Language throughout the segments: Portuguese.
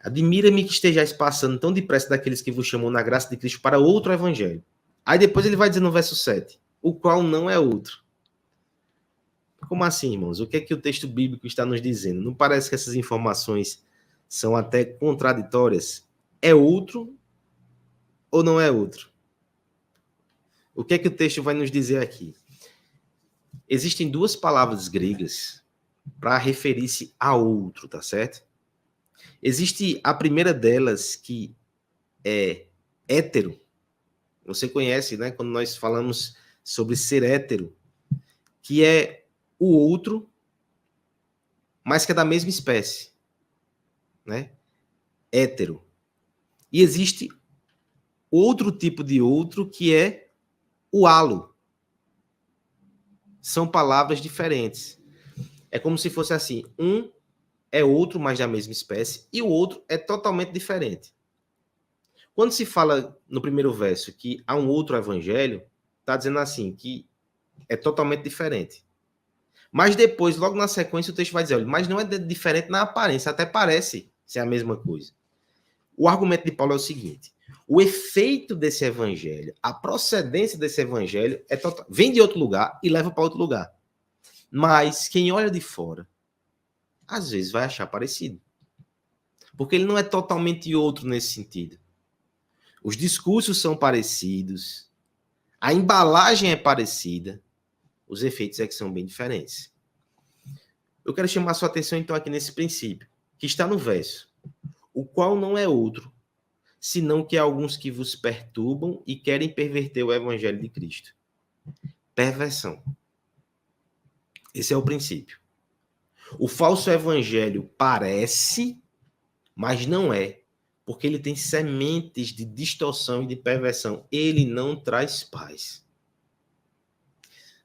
Admira-me que estejais passando tão depressa daqueles que vos chamam na graça de Cristo para outro evangelho. Aí depois ele vai dizer no verso 7, o qual não é outro. Como assim, irmãos? O que é que o texto bíblico está nos dizendo? Não parece que essas informações são até contraditórias? É outro ou não é outro? O que é que o texto vai nos dizer aqui? Existem duas palavras gregas para referir-se a outro, tá certo? Existe a primeira delas, que é hétero. Você conhece, né? Quando nós falamos sobre ser hétero, que é o outro, mas que é da mesma espécie, né? Hétero. E existe outro tipo de outro, que é o halo. São palavras diferentes. É como se fosse assim, um é outro, mas da mesma espécie, e o outro é totalmente diferente. Quando se fala no primeiro verso que há um outro evangelho, está dizendo assim, que é totalmente diferente. Mas depois, logo na sequência, o texto vai dizer, olha, mas não é diferente na aparência, até parece ser a mesma coisa. O argumento de Paulo é o seguinte, o efeito desse evangelho, a procedência desse evangelho vem de outro lugar e leva para outro lugar. Mas quem olha de fora, às vezes vai achar parecido. Porque ele não é totalmente outro nesse sentido. Os discursos são parecidos, a embalagem é parecida, os efeitos é que são bem diferentes. Eu quero chamar a sua atenção então aqui nesse princípio, que está no verso, o qual não é outro, senão que há alguns que vos perturbam e querem perverter o evangelho de Cristo. Perversão. Esse é o princípio. O falso evangelho parece, mas não é, porque ele tem sementes de distorção e de perversão. Ele não traz paz.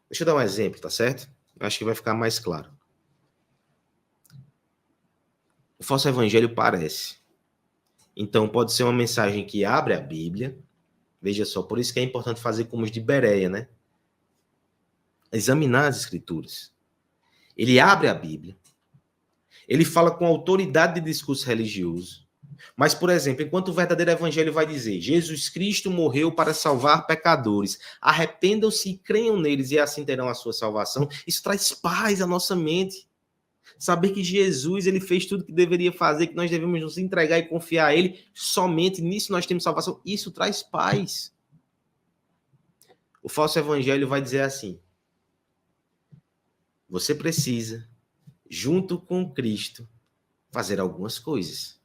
Deixa eu dar um exemplo, tá certo? Acho que vai ficar mais claro. O falso evangelho parece. Então, pode ser uma mensagem que abre a Bíblia. Veja só, por isso que é importante fazer como os de Bereia, né? Examinar as escrituras. Ele abre a Bíblia. Ele fala com autoridade de discurso religioso. Mas, por exemplo, enquanto o verdadeiro evangelho vai dizer Jesus Cristo morreu para salvar pecadores, arrependam-se e creiam neles e assim terão a sua salvação, isso traz paz à nossa mente. Saber que Jesus ele fez tudo que deveria fazer, que nós devemos nos entregar e confiar a ele, somente nisso nós temos salvação, isso traz paz. O falso evangelho vai dizer assim, você precisa, junto com Cristo, fazer algumas coisas.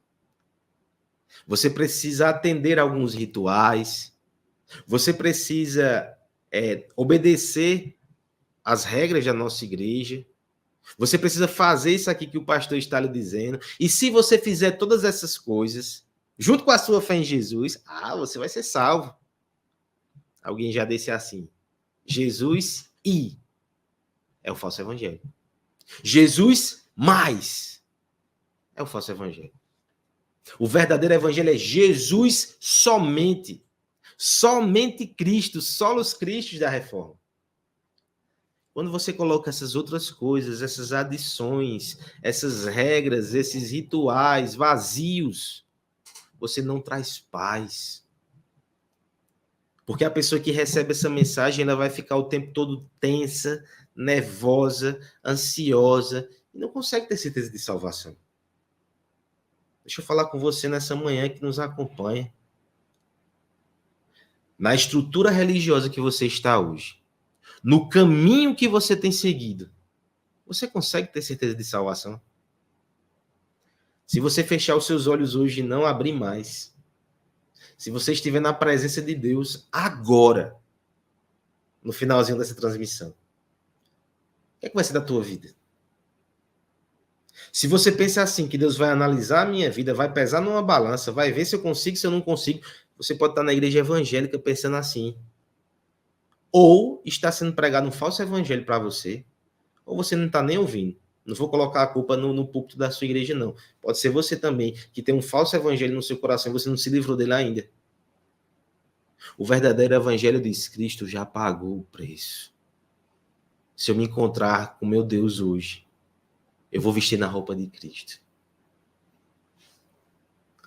Você precisa atender a alguns rituais. Você precisa obedecer às regras da nossa igreja. Você precisa fazer isso aqui que o pastor está lhe dizendo. E se você fizer todas essas coisas, junto com a sua fé em Jesus, você vai ser salvo. Alguém já disse assim, Jesus e é o falso evangelho. Jesus mais é o falso evangelho. O verdadeiro evangelho é Jesus somente. Somente Cristo, solos Cristos da reforma. Quando você coloca essas outras coisas, essas adições, essas regras, esses rituais vazios, você não traz paz. Porque a pessoa que recebe essa mensagem, ela vai ficar o tempo todo tensa, nervosa, ansiosa, e não consegue ter certeza de salvação. Deixa eu falar com você nessa manhã que nos acompanha. Na estrutura religiosa que você está hoje, no caminho que você tem seguido, você consegue ter certeza de salvação? Se você fechar os seus olhos hoje e não abrir mais, se você estiver na presença de Deus agora, no finalzinho dessa transmissão, o que é que vai ser da tua vida? Se você pensa assim, que Deus vai analisar a minha vida, vai pesar numa balança, vai ver se eu consigo, se eu não consigo, você pode estar na igreja evangélica pensando assim. Ou está sendo pregado um falso evangelho para você, ou você não está nem ouvindo. Não vou colocar a culpa no púlpito da sua igreja, não. Pode ser você também, que tem um falso evangelho no seu coração e você não se livrou dele ainda. O verdadeiro evangelho diz, Cristo já pagou o preço. Se eu me encontrar com meu Deus hoje, eu vou vestir na roupa de Cristo.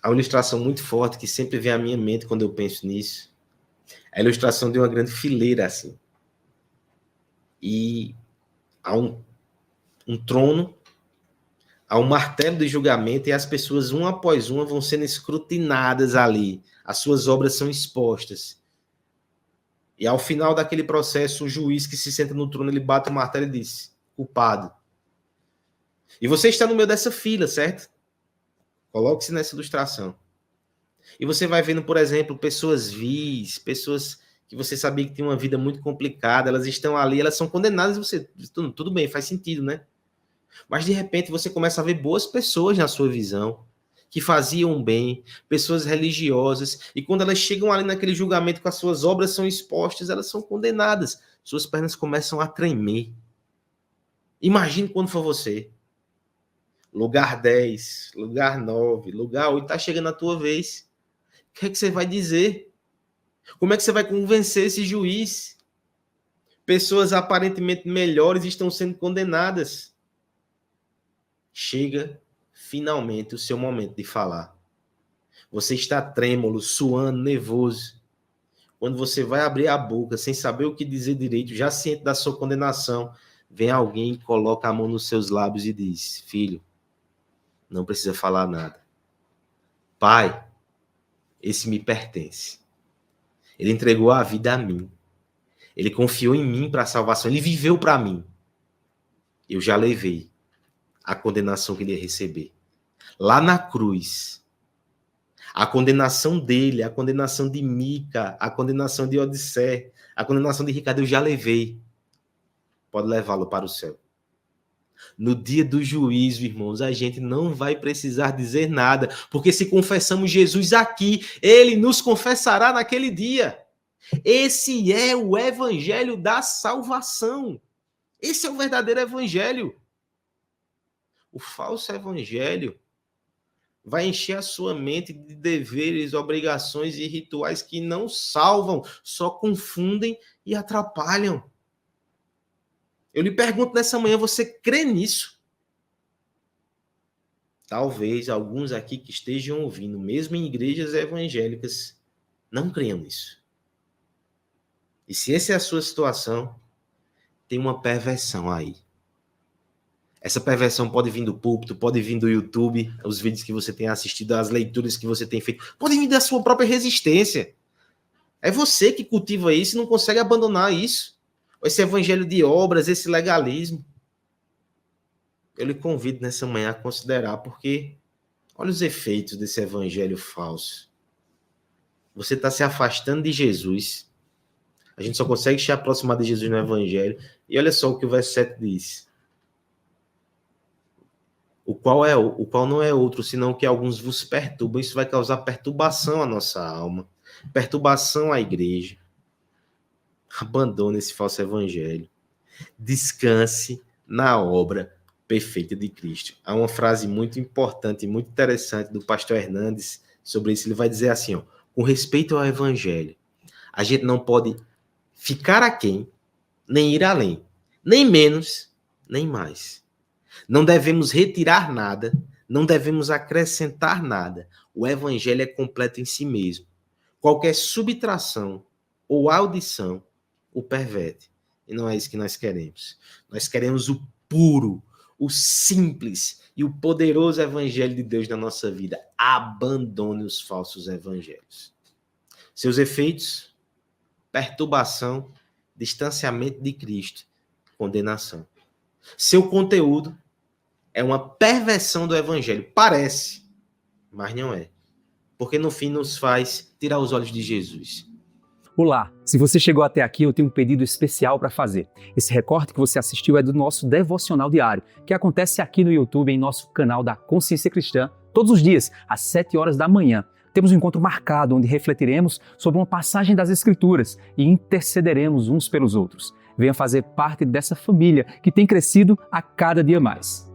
A ilustração muito forte que sempre vem à minha mente quando eu penso nisso é a ilustração de uma grande fileira, assim. E há um trono, há um martelo de julgamento e as pessoas, uma após uma, vão sendo escrutinadas ali. As suas obras são expostas. E ao final daquele processo, o juiz que se senta no trono, ele bate o martelo e diz: culpado. E você está no meio dessa fila, certo? Coloque-se nessa ilustração. E você vai vendo, por exemplo, pessoas vis, pessoas que você sabia que tinham uma vida muito complicada, elas estão ali, elas são condenadas, você, tudo bem, faz sentido, né? Mas de repente você começa a ver boas pessoas na sua visão, que faziam bem, pessoas religiosas, e quando elas chegam ali naquele julgamento que as suas obras são expostas, elas são condenadas. Suas pernas começam a tremer. Imagine quando for você. Lugar 10, lugar 9, lugar 8, tá chegando a tua vez. O que é que você vai dizer? Como é que você vai convencer esse juiz? Pessoas aparentemente melhores estão sendo condenadas. Chega finalmente o seu momento de falar. Você está trêmulo, suando, nervoso. Quando você vai abrir a boca sem saber o que dizer direito, já ciente da sua condenação, vem alguém, coloca a mão nos seus lábios e diz: filho, não precisa falar nada. Pai, esse me pertence. Ele entregou a vida a mim. Ele confiou em mim para a salvação. Ele viveu para mim. Eu já levei a condenação que ele ia receber. Lá na cruz, a condenação dele, a condenação de Mica, a condenação de Odissé, a condenação de Ricardo, eu já levei. Pode levá-lo para o céu. No dia do juízo, irmãos, a gente não vai precisar dizer nada, porque se confessamos Jesus aqui, ele nos confessará naquele dia. Esse é o evangelho da salvação. Esse é o verdadeiro evangelho. O falso evangelho vai encher a sua mente de deveres, obrigações e rituais que não salvam, só confundem e atrapalham. Eu lhe pergunto nessa manhã, você crê nisso? Talvez alguns aqui que estejam ouvindo, mesmo em igrejas evangélicas, não creiam nisso. E se essa é a sua situação, tem uma perversão aí. Essa perversão pode vir do púlpito, pode vir do YouTube, os vídeos que você tem assistido, as leituras que você tem feito, pode vir da sua própria resistência. É você que cultiva isso e não consegue abandonar isso. Esse evangelho de obras, esse legalismo. Eu lhe convido nessa manhã a considerar, porque olha os efeitos desse evangelho falso. Você está se afastando de Jesus. A gente só consegue se aproximar de Jesus no evangelho. E olha só o que o verso 7 diz. O qual não é outro, senão que alguns vos perturbam. Isso vai causar perturbação à nossa alma, perturbação à igreja. Abandone esse falso evangelho. Descanse na obra perfeita de Cristo. Há uma frase muito importante e muito interessante do pastor Hernandes sobre isso. Ele vai dizer assim, ó, com respeito ao evangelho, a gente não pode ficar aquém, nem ir além, nem menos, nem mais. Não devemos retirar nada, não devemos acrescentar nada. O evangelho é completo em si mesmo. Qualquer subtração ou audição o perverte. E não é isso que nós queremos. Nós queremos o puro, o simples e o poderoso evangelho de Deus na nossa vida. Abandone os falsos evangelhos. Seus efeitos: perturbação, distanciamento de Cristo, condenação. Seu conteúdo é uma perversão do evangelho. Parece, mas não é. Porque no fim nos faz tirar os olhos de Jesus. Olá, se você chegou até aqui, eu tenho um pedido especial para fazer. Esse recorte que você assistiu é do nosso devocional diário, que acontece aqui no YouTube, em nosso canal da Consciência Cristã, todos os dias, às 7 horas da manhã. Temos um encontro marcado, onde refletiremos sobre uma passagem das Escrituras e intercederemos uns pelos outros. Venha fazer parte dessa família que tem crescido a cada dia mais.